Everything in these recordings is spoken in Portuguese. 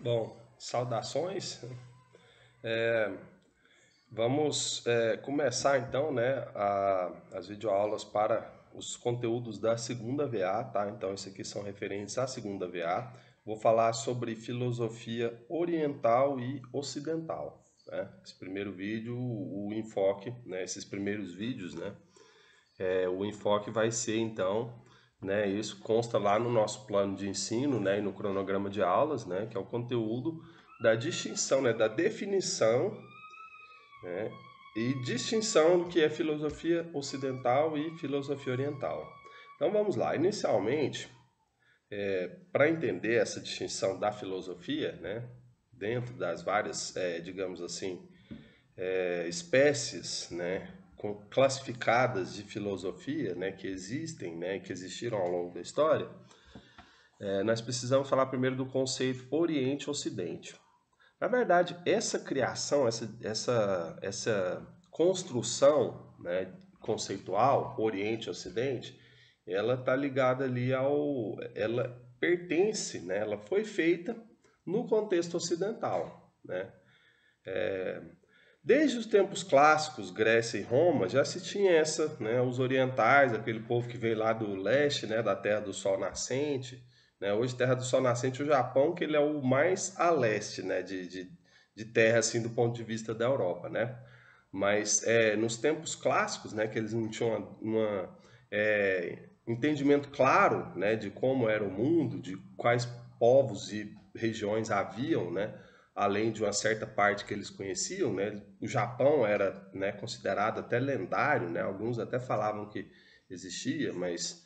Bom, saudações. Vamos começar então, né, as videoaulas para os conteúdos da segunda VA, tá? Então, isso aqui são referentes à segunda VA. Vou falar sobre filosofia oriental e ocidental, né? Esse primeiro vídeo, o enfoque, né, esses primeiros vídeos, né, o enfoque vai ser então, né, isso consta lá no nosso plano de ensino, né, e no cronograma de aulas, né, que é o conteúdo da distinção, né, da definição, né, e distinção do que é filosofia ocidental e filosofia oriental. Então vamos lá. Inicialmente, para entender essa distinção da filosofia, né, dentro das várias, digamos assim, espécies, né, classificadas de filosofia, né, que existem, né, que existiram ao longo da história, nós precisamos falar primeiro do conceito Oriente-Ocidente. Na verdade, essa criação, essa construção, né, conceitual, Oriente e Ocidente, ela está ligada ali ela pertence, né, ela foi feita no contexto ocidental, né? Desde os tempos clássicos, Grécia e Roma, já se tinha essa, né, os orientais, aquele povo que veio lá do leste, né, da Terra do Sol Nascente, né, hoje Terra do Sol Nascente, o Japão, que ele é o mais a leste, né, de terra, assim, do ponto de vista da Europa, né, mas nos tempos clássicos, né, que eles não tinham entendimento claro, né, de como era o mundo, de quais povos e regiões haviam, né, além de uma certa parte que eles conheciam, né, o Japão era, né, considerado até lendário, né, alguns até falavam que existia, mas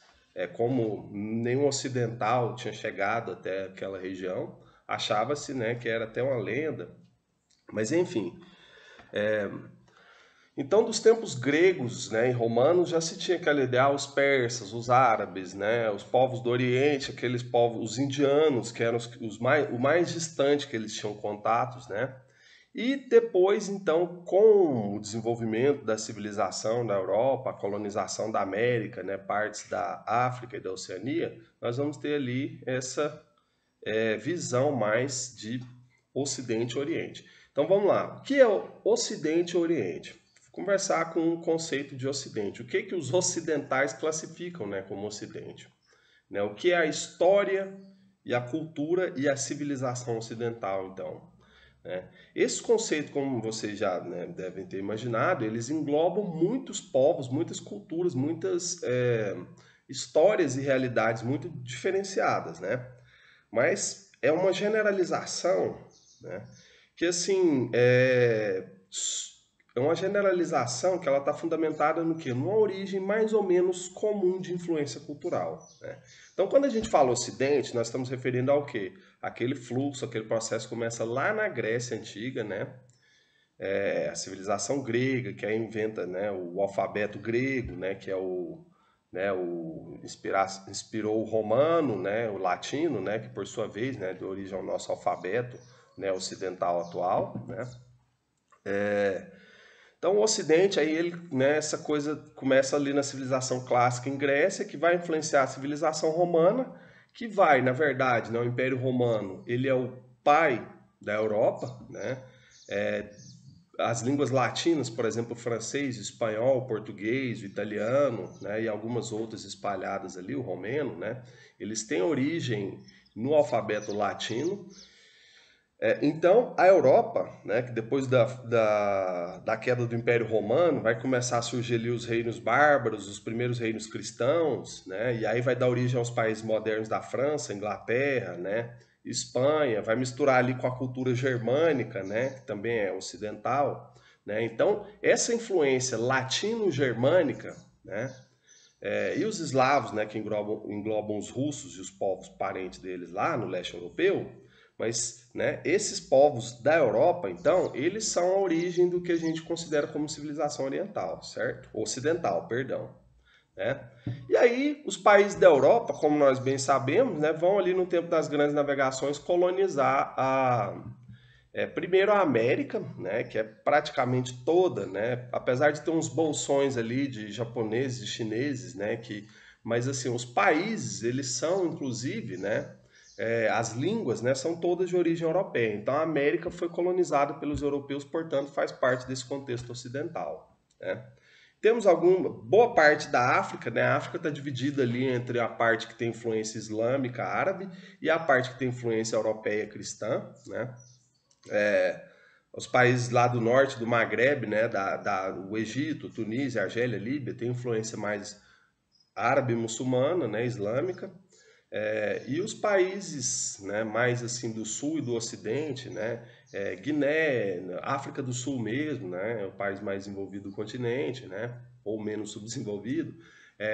como nenhum ocidental tinha chegado até aquela região, achava-se, né, que era até uma lenda, mas enfim, então, dos tempos gregos, né, e romanos, já se tinha aquela ideia, os persas, os árabes, né, os povos do Oriente, aqueles povos, os indianos, que eram o mais distante que eles tinham contatos, né? E depois, então, com o desenvolvimento da civilização da Europa, a colonização da América, né, partes da África e da Oceania, nós vamos ter ali essa visão mais de Ocidente e Oriente. Então vamos lá. O que é o Ocidente e Oriente? Vou conversar com o conceito de Ocidente. O que que os ocidentais classificam, né, como Ocidente? Né, o que é a história e a cultura e a civilização ocidental, então? Né? Esse conceito, como vocês já, né, devem ter imaginado, eles englobam muitos povos, muitas culturas, muitas histórias e realidades muito diferenciadas, né? Mas é uma generalização, né? Que assim é uma generalização que ela está fundamentada no quê? Numa origem mais ou menos comum de influência cultural, né? Então, quando a gente fala Ocidente, nós estamos referindo ao quê? Aquele fluxo, aquele processo começa lá na Grécia Antiga, né? A civilização grega, que aí inventa, né, o alfabeto grego, né, que é inspirou o romano, né, o latino, né, que por sua vez, né, deu origem ao nosso alfabeto, né, ocidental atual, né. Então o Ocidente aí ele, né, essa coisa começa ali na civilização clássica em Grécia, que vai influenciar a civilização romana, que vai, na verdade, né, o Império Romano, ele é o pai da Europa, né? As línguas latinas, por exemplo, o francês, o espanhol, o português, o italiano, né, e algumas outras espalhadas ali, o romeno, né, eles têm origem no alfabeto latino. Então, a Europa, né, que depois da queda do Império Romano, vai começar a surgir ali os reinos bárbaros, os primeiros reinos cristãos, né, e aí vai dar origem aos países modernos da França, Inglaterra, né, Espanha, vai misturar ali com a cultura germânica, né, que também é ocidental, né. Então, essa influência latino-germânica, né, e os eslavos, né, que englobam os russos e os povos parentes deles lá no leste europeu, mas, né, esses povos da Europa, então, eles são a origem do que a gente considera como civilização oriental, certo? Ocidental, perdão. Né? E aí, os países da Europa, como nós bem sabemos, né, vão ali no tempo das grandes navegações colonizar primeiro a América, né, que é praticamente toda, né, apesar de ter uns bolsões ali de japoneses e chineses, né, mas assim, os países, eles são inclusive, né, as línguas, né, são todas de origem europeia. Então a América foi colonizada pelos europeus, portanto faz parte desse contexto ocidental, né? Temos alguma boa parte da África, né? A África está dividida ali entre a parte que tem influência islâmica árabe e a parte que tem influência europeia cristã, né? Os países lá do norte do Maghreb, né? O Egito, Tunísia, Argélia, Líbia, tem influência mais árabe muçulmana, né? Islâmica. E os países, né, mais assim do sul e do ocidente, né, Guiné, África do Sul mesmo, né, é o país mais envolvido do continente, né, ou menos subdesenvolvido,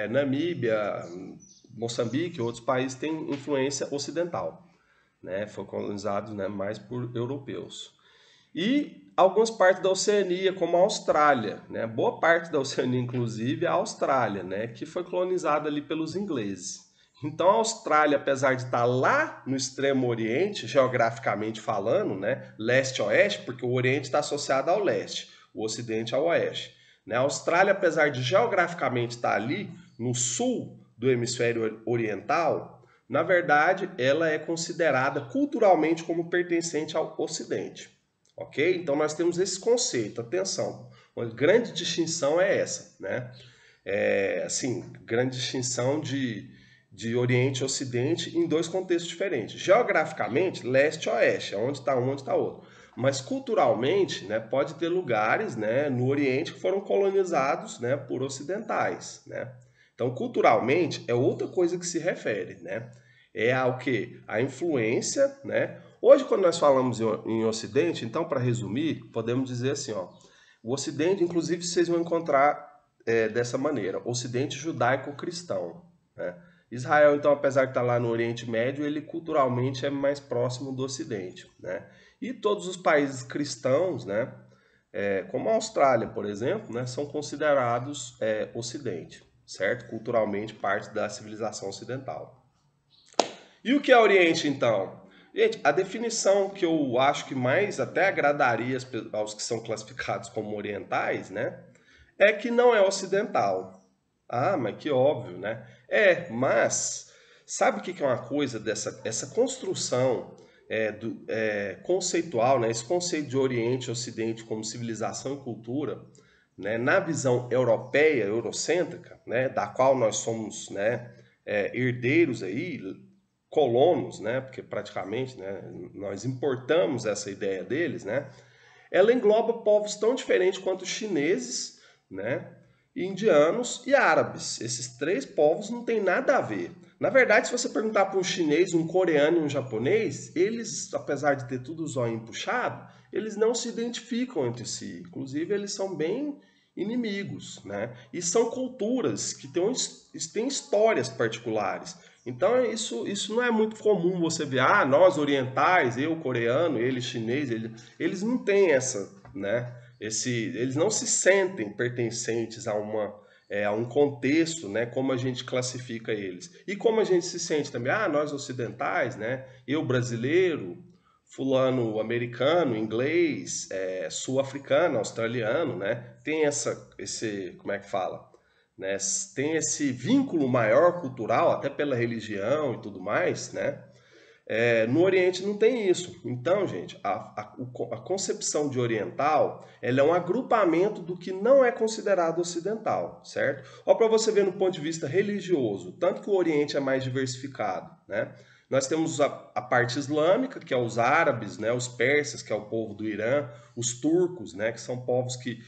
Namíbia, Moçambique, outros países têm influência ocidental, né, foi colonizado, né, mais por europeus. E algumas partes da Oceania, como a Austrália, né, boa parte da Oceania, inclusive, é a Austrália, né, que foi colonizada ali pelos ingleses. Então a Austrália, apesar de estar lá no extremo oriente, geograficamente falando, né, leste-oeste, porque o oriente está associado ao leste, o ocidente ao oeste. Né? A Austrália, apesar de geograficamente estar ali no sul do hemisfério oriental, na verdade ela é considerada culturalmente como pertencente ao ocidente. Ok? Então nós temos esse conceito, atenção, uma grande distinção é essa, né? Assim, grande distinção de Oriente e Ocidente em dois contextos diferentes. Geograficamente, leste e oeste, onde está um, onde está outro. Mas culturalmente, né, pode ter lugares, né, no Oriente que foram colonizados, né, por ocidentais, né? Então, culturalmente é outra coisa que se refere, né? É ao que? A influência, né? Hoje, quando nós falamos em Ocidente, então, para resumir, podemos dizer assim, ó, o Ocidente, inclusive, vocês vão encontrar dessa maneira, Ocidente judaico-cristão, né? Israel, então, apesar de estar lá no Oriente Médio, ele culturalmente é mais próximo do Ocidente, né? E todos os países cristãos, né, como a Austrália, por exemplo, né, são considerados Ocidente, certo? Culturalmente parte da civilização ocidental. E o que é Oriente, então? Gente, a definição que eu acho que mais até agradaria aos que são classificados como orientais, né, é que não é ocidental. Ah, mas que óbvio, né? Mas sabe o que é uma coisa essa construção conceitual, né? Esse conceito de Oriente e Ocidente como civilização e cultura, né? Na visão europeia, eurocêntrica, né? Da qual nós somos, né? Herdeiros aí, colonos, né? Porque praticamente, né? Nós importamos essa ideia deles, né? Ela engloba povos tão diferentes quanto os chineses, né? Indianos e árabes. Esses três povos não têm nada a ver. Na verdade, se você perguntar para um chinês, um coreano e um japonês, eles, apesar de ter tudo o zóio puxado, eles não se identificam entre si. Inclusive, eles são bem inimigos, né? E são culturas que têm histórias particulares. Então, isso não é muito comum você ver, nós orientais, eu coreano, ele chinês, eles não têm essa, né? Eles não se sentem pertencentes a um contexto, né, como a gente classifica eles. E como a gente se sente também, nós ocidentais, né, eu brasileiro, fulano americano, inglês, sul-africano, australiano, né, tem como é que fala? Né, tem esse vínculo maior cultural, até pela religião e tudo mais, né? No Oriente não tem isso. Então, gente, a concepção de oriental, ela é um agrupamento do que não é considerado ocidental, certo? Ó, para você ver no ponto de vista religioso, tanto que o Oriente é mais diversificado, né? Nós temos a parte islâmica, que é os árabes, né? Os persas, que é o povo do Irã, os turcos, né? Que são povos que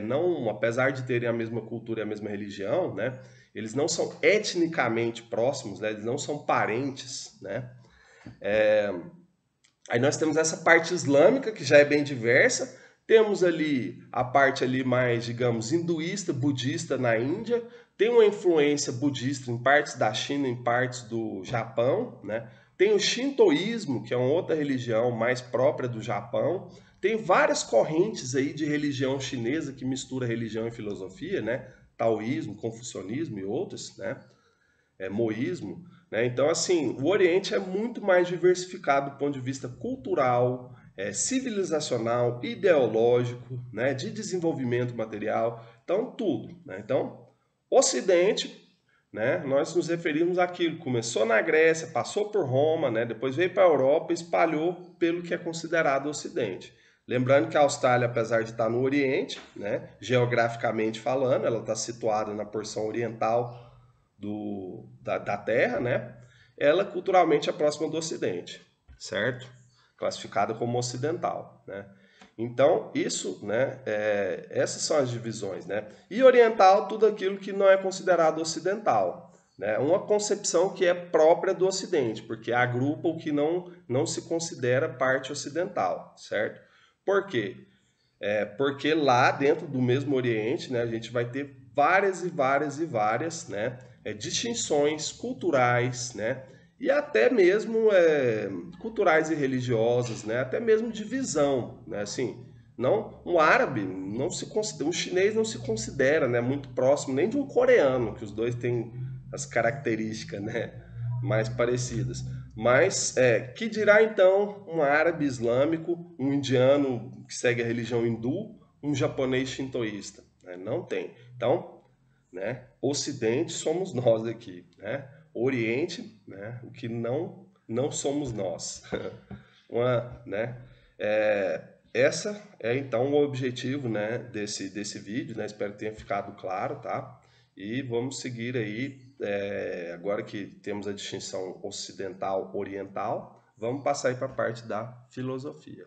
não, apesar de terem a mesma cultura e a mesma religião, né? Eles não são etnicamente próximos, né? Eles não são parentes, né? Aí nós temos essa parte islâmica, que já é bem diversa. Temos ali a parte ali mais, digamos, hinduísta, budista na Índia. Tem uma influência budista em partes da China, em partes do Japão, né? Tem o shintoísmo, que é uma outra religião mais própria do Japão. Tem várias correntes aí de religião chinesa que mistura religião e filosofia, né? Taoísmo, confucionismo e outros, né? Moísmo, né? Então, assim, o Oriente é muito mais diversificado do ponto de vista cultural, civilizacional, ideológico, né? De desenvolvimento material, então tudo, né? Então, Ocidente, né, nós nos referimos àquilo que começou na Grécia, passou por Roma, né, depois veio para a Europa e espalhou pelo que é considerado Ocidente. Lembrando que a Austrália, apesar de estar no Oriente, né, geograficamente falando, ela está situada na porção oriental da Terra, né, ela culturalmente é próxima do Ocidente, certo? Classificada como ocidental, né? Então, isso, né, essas são as divisões, né? E oriental, tudo aquilo que não é considerado ocidental, né? Uma concepção que é própria do Ocidente, porque agrupa o que não se considera parte ocidental, certo? Por quê? Porque lá dentro do mesmo Oriente, né, a gente vai ter várias e várias e várias, né, distinções culturais, né, e até mesmo culturais e religiosas, né, até mesmo de visão, né, assim, não um árabe não se considera, um chinês não se considera, né, muito próximo nem de um coreano, que os dois têm as características, né, mais parecidas. Mas que dirá então um árabe islâmico, um indiano que segue a religião hindu, um japonês shintoísta? Né? Não tem. Então, né, Ocidente somos nós aqui, né? Oriente, né, o que não somos nós. Né, essa é então o objetivo, né, desse vídeo, né? Espero que tenha ficado claro, tá? E vamos seguir aí, agora que temos a distinção ocidental-oriental, vamos passar aí para a parte da filosofia.